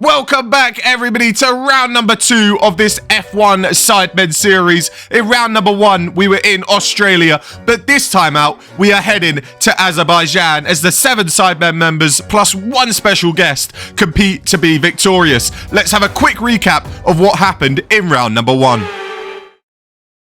Welcome back, everybody, to round number 2 of this F1 Sidemen series. In round number 1, we were in Australia, but this time out, we are heading to Azerbaijan as the 7 Sidemen members plus 1 special guest compete to be victorious. Let's have a quick recap of what happened in round number 1.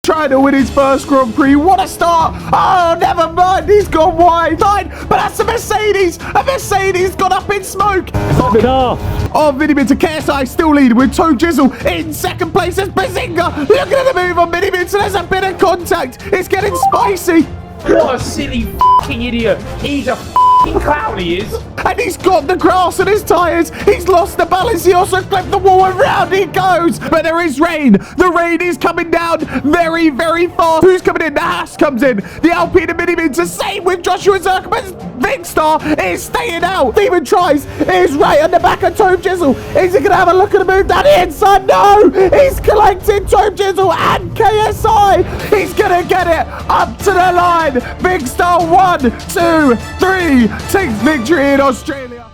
Trying to win his first Grand Prix. What a start. Oh, never mind. He's gone wide. Fine, but that's a Mercedes. A Mercedes got up in smoke. Oh, Minimin to KSI still leading with Toe Jizzle in second place as Bazinga. Look at the move on Minimin. So there's a bit of contact. It's getting spicy. What a silly f***ing idiot. He's a f***ing clown, he is. And he's got the grass on his tyres. He's lost the balance. He also flipped the wall and round he goes. But there is rain. The rain is coming down very, very fast. Who's coming in? The Haas comes in. The Alpine and Minimin to same with Joshua Zerkman's Big Star is staying out. Steven tries. Is right on the back of Tome Jizzle. Is he going to have a look at the move down the inside? No. He's collecting Tome Jizzle and KSI. He's going to get it up to the line. Big Star 1, 2, 3 takes victory in Australia.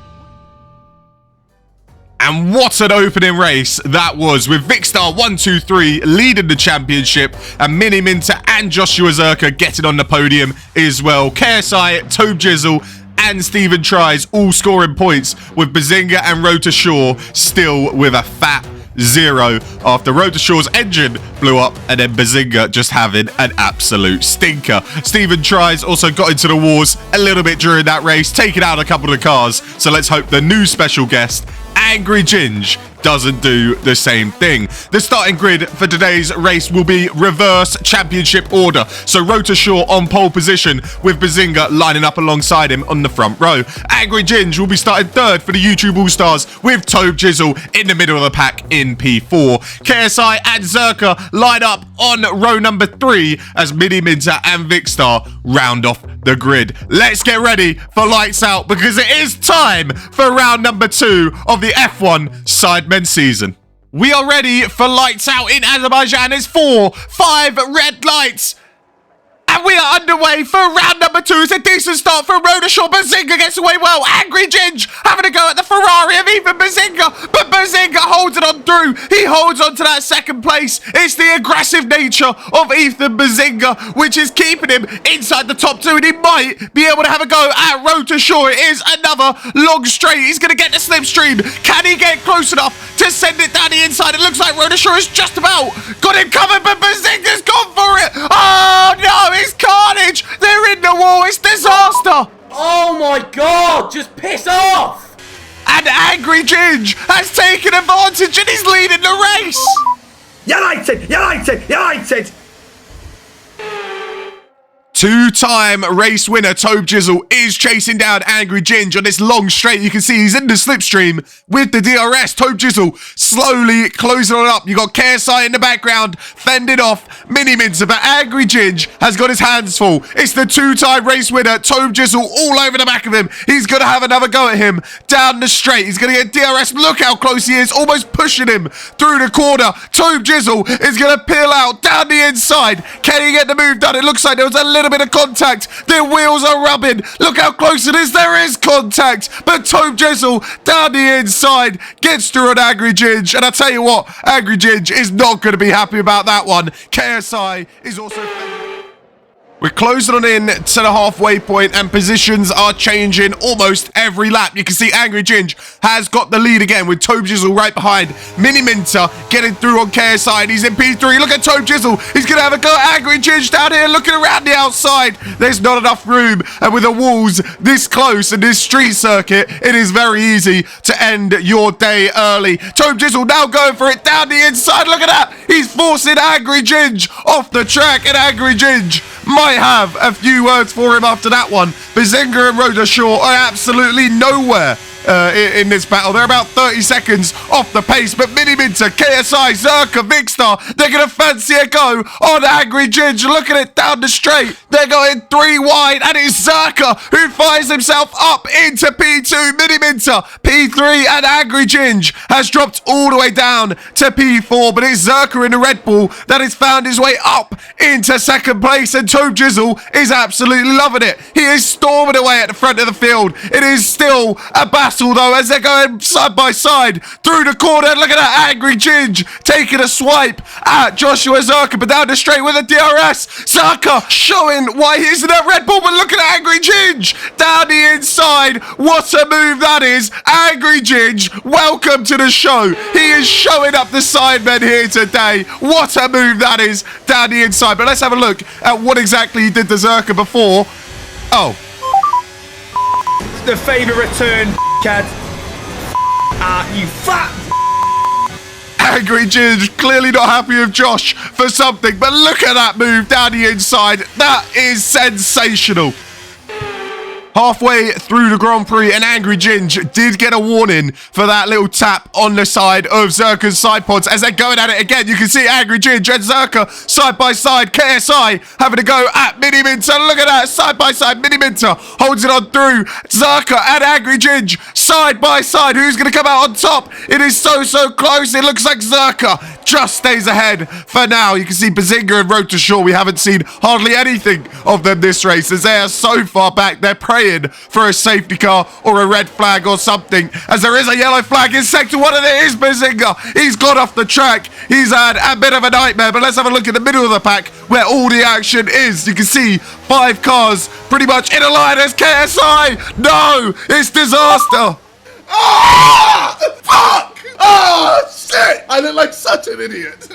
And what an opening race that was, with Vicstar 1, 2, 3 leading the championship and Mini Minter and Joshua Zerka getting on the podium as well. KSI, Toe Jizzle and Steven Tries all scoring points, with Bazinga and Rota Shaw still with a fat 0 after Rota Shaw's engine blew up and then Bazinga just having an absolute stinker. Steven Tries also got into the wars a little bit during that race, taking out a couple of the cars. So let's hope the new special guest, Angry Ginge, doesn't do the same thing. The starting grid for today's race will be reverse championship order. So Rota Shaw on pole position with Bazinga lining up alongside him on the front row. Angry Ginge will be starting third for the YouTube All-Stars with Toe Jizzle in the middle of the pack in P4. KSI and Zerka line up on row number 3 as Mini Minter and Vicstar round off the grid. Let's get ready for lights out because it is time for round number 2 of the F1 Sidemen season. We are ready for lights out in Azerbaijan. It's 5 red lights. And we are underway for round number 2. It's a decent start for Rota Shaw. Bazinga gets away well. Angry Ginge having a go at the Ferrari of even Bazinga. But Bazinga holds it on through. He holds on to that second place. It's the aggressive nature of Ethan Bazinga which is keeping him inside the top 2. And he might be able to have a go at Rota Shaw. It is another long straight. He's going to get the slipstream. Can he get close enough to send it down the inside? It looks like Rota Shaw is just about got him covered, but Bazinga's gone for it. Oh no! It's carnage! They're in the wall! It's disaster! Oh my god! Just piss off! And Angry Ginge has taken advantage and he's leading the race! United! Two-time race winner Toe Jizzle is chasing down Angry Ginge on this long straight. You can see he's in the slipstream with the DRS. Toe Jizzle slowly closing it up. You got KSI in the background, fended off Mini Minter, but Angry Ginge has got his hands full. It's the two-time race winner Toe Jizzle all over the back of him. He's going to have another go at him down the straight. He's going to get DRS. Look how close he is, almost pushing him through the corner. Toe Jizzle is going to peel out down the inside. Can he get the move done? It looks like there was a little bit of contact. Their wheels are rubbing. Look how close it is. There is contact, but Toe Jizzle down the inside gets through on Angry Ginge, and I tell you what, Angry Ginge is not going to be happy about that one. KSI is also... We're closing on in to the halfway point and positions are changing almost every lap. You can see Angry Ginge has got the lead again with Toe Jizzle right behind. Mini Minter getting through on KSI and he's in P3. Look at Toe Jizzle. He's going to have a go at Angry Ginge down here looking around the outside. There's not enough room, and with the walls this close and this street circuit, it is very easy to end your day early. Toe Jizzle now going for it down the inside. Look at that. He's forcing Angry Ginge off the track, and Angry Ginge might have a few words for him after that one. Bazinga and Rota Shaw are absolutely nowhere in this battle. They're about 30 seconds off the pace, but Mini Minter, KSI, Zerka, Vicstar, they're going to fancy a go on Angry Ginge. Look at it down the straight. They're going 3 wide, and it's Zerka who fires himself up into P2. Mini Minter, P3, and Angry Ginge has dropped all the way down to P4, but it's Zerka in the Red Bull that has found his way up into second place, and Toe Jizzle is absolutely loving it. He is storming away at the front of the field. It is still a battle battle, though, as they're going side by side through the corner. Look at that angry Ginge taking a swipe at Joshua Zerka, but down the straight with a DRS. Zerka showing why he's in that Red Bull, but look at angry Ginge down the inside. What a move that is. Angry Ginge, welcome to the show. He is showing up the Sidemen here today. What a move that is down the inside. But let's have a look at what exactly he did to Zerka before. Oh. The favour return, cad. You fat. Angry Ginge clearly not happy with Josh for something, but look at that move down the inside. That is sensational. Halfway through the Grand Prix, and Angry Ginge did get a warning for that little tap on the side of Zerka's side pods. As they're going at it again, you can see Angry Ginge and Zerka side by side. KSI having to go at Mini Minter. Look at that, side by side. Mini Minter holds it on through. Zerka and Angry Ginge side by side. Who's going to come out on top? It is so close. It looks like Zerka just stays ahead for now. You can see Bazinga and Road to Shore. We haven't seen hardly anything of them this race, as they are so far back. They're praying for a safety car or a red flag or something, as there is a yellow flag in sector 1, and it is Bazinga. He's got off the track. He's had a bit of a nightmare, but let's have a look at the middle of the pack where all the action is. You can see 5 cars pretty much in a line as KSI. No, it's disaster. Ah! Fuck! Oh, shit! I look like such an idiot.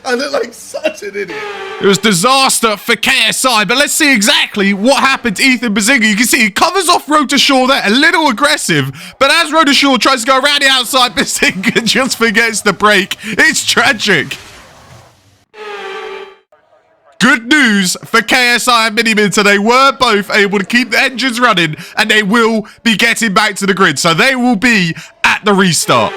I look like such an idiot. It was disaster for KSI, but let's see exactly what happened to Ethan Bazinga. You can see he covers off Road to Shore there, a little aggressive, but as Road to Shore tries to go around the outside, Bazinga just forgets the brake. It's tragic. Good news for KSI and Mini Minter. They were both able to keep the engines running, and they will be getting back to the grid, so they will be at the restart.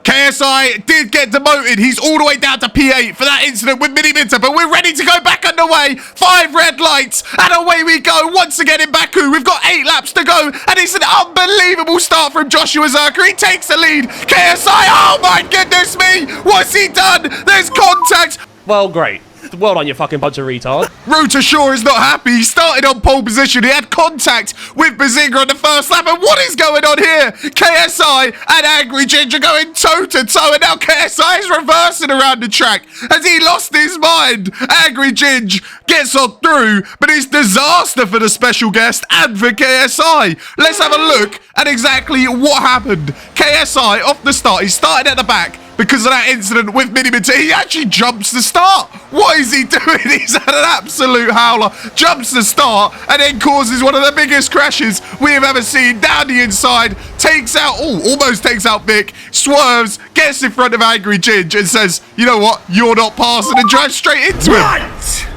KSI did get demoted. He's all the way down to P8 for that incident with Mini Minter, but we're ready to go back underway. 5 red lights, and away we go once again in Baku. We've got 8 laps to go, and it's an unbelievable start from Joshua Zerka. He takes the lead. KSI, oh my goodness me, what's he done? There's contact. Well, great. Well on, you fucking bunch of retard. Road to Shore is not happy. He started on pole position. He had contact with Bazinga on the first lap. And what is going on here? KSI and Angry Ginge going toe-to-toe. And now KSI is reversing around the track. Has he lost his mind? Angry Ginge gets on through, but it's disaster for the special guest and for KSI. Let's have a look at exactly what happened. KSI, off the start, he started at the back. Because of that incident with Mini Minter, he actually jumps the start. What is he doing? He's had an absolute howler. Jumps the start and then causes one of the biggest crashes we have ever seen. Down the inside, takes out, almost takes out Vic, swerves, gets in front of Angry Ginge and says, you know what, you're not passing, and drives straight into him. Right!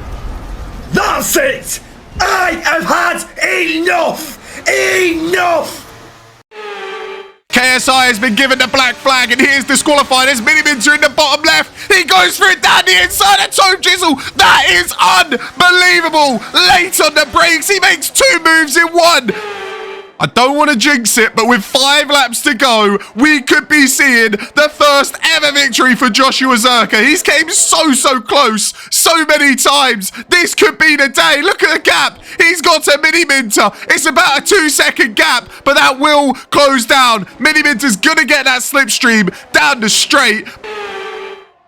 That's it! I have had enough! Enough! KSI has been given the black flag, and he is disqualified as Mini Minter in the bottom left. He goes for it down the inside of Toe Jizzle. That is unbelievable. Late on the brakes, he makes 2 moves in 1. I don't want to jinx it, but with 5 laps to go, we could be seeing the first ever victory for Joshua Zerka. He's came so close so many times. This could be the day. Look at the gap. He's got to Mini Minter. It's about a 2-second gap, but that will close down. Mini Minter's going to get that slipstream down the straight.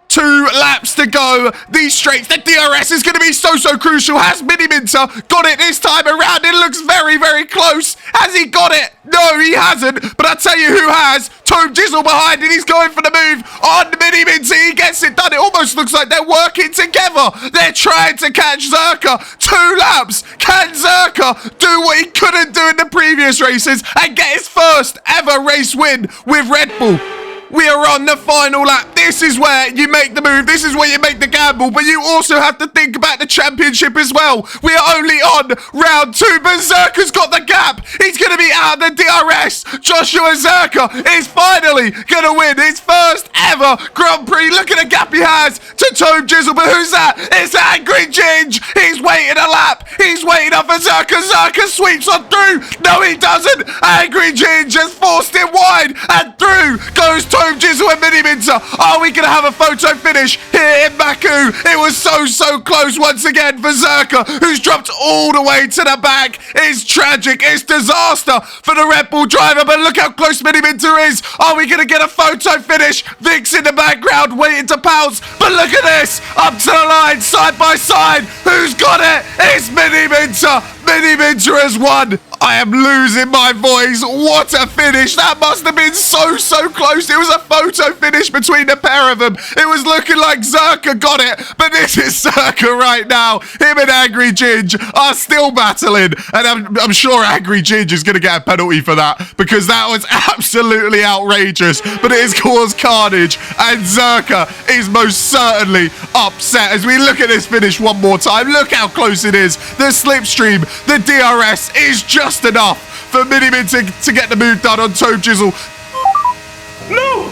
2 laps to go. These straights, the DRS is going to be so crucial. Has Mini Minter got it this time around? It looks very close. Has he got it? No, he hasn't. But I tell you who has. Toe Jizzle behind it. He's going for the move on Mini Minter. He gets it done. It almost looks like they're working together. They're trying to catch Zerka. 2 laps. Can Zerka do what he couldn't do in the previous races and get his first ever race win with Red Bull? We are on the final lap. This is where you make the move. This is where you make the gamble. But you also have to think about the championship as well. We are only on round 2. Berserker's got the gap. He's going to be out of the DRS. Joshua Zerka is finally going to win his first ever Grand Prix. Look at the gap he has to Toe Jizzle. But who's that? It's Angry Ginge. He's waiting a lap. He's waiting up for Zerka. Zerka sweeps on through. No, he doesn't. Angry Ginge has forced it wide. And through goes Toe Jizzle and Mini Minter. Are we going to have a photo finish here in Baku? It was so close once again for Zerka, who's dropped all the way to the back. It's tragic. It's disaster for the Red Bull driver, but look how close Mini Minter is. Are we going to get a photo finish? Vic's in the background waiting to pounce, but look at this. Up to the line, side by side. Who's got it? It's Mini Minter. Mini Minter has won. I am losing my voice. What a finish. That must have been so close. It was a photo finish between the pair of them. It was looking like Zerka got it, but this is Zerka right now. Him and Angry Ginge are still battling, and I'm sure Angry Ginge is going to get a penalty for that, because that was absolutely outrageous, but it has caused carnage, and Zerka is most certainly upset. As we look at this finish one more time, look how close it is. The slipstream, the DRS is just enough for Mini Minter to get the move done on Tobe Jizzle. No!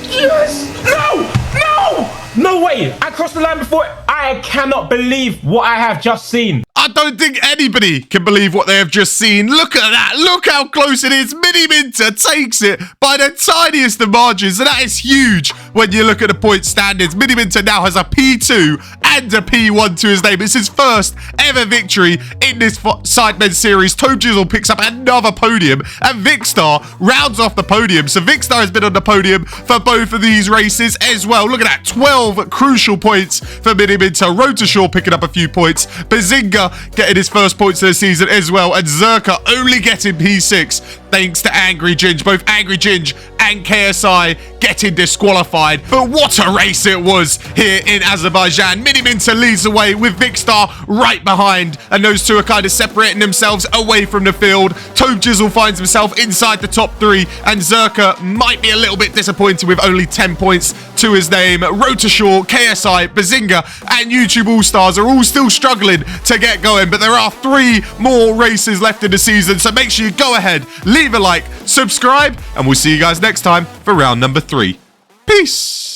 Yes! No! No! No way! I crossed the line before. I cannot believe what I have just seen. I don't think anybody can believe what they have just seen. Look at that. Look how close it is. Mini Minter takes it by the tiniest of margins, and that is huge when you look at the point standings. Mini Minter now has a P2 and a P1 to his name. It's his first ever victory in this Sidemen series. Tobe Jizzle picks up another podium, and Vicstar rounds off the podium. So Vicstar has been on the podium for both of these races as well. Look at that. 12 crucial points for Mini Minter. Rotashaw picking up a few points. Bazinga getting his first points of the season as well, and Zerka only getting P6 thanks to Angry Ginge. Both Angry Ginge and KSI getting disqualified. But what a race it was here in Azerbaijan. Mini Minter leads the way with Vicstar right behind, and those two are kind of separating themselves away from the field. Tobe Jizzle finds himself inside the top 3, and Zerka might be a little bit disappointed with only 10 points to his name. Rotashaw, KSI, Bazinga, and YouTube All-Stars are all still struggling to get going, but there are 3 more races left in the season, so make sure you go ahead, leave a like, subscribe, and we'll see you guys next time for round number 3. Peace!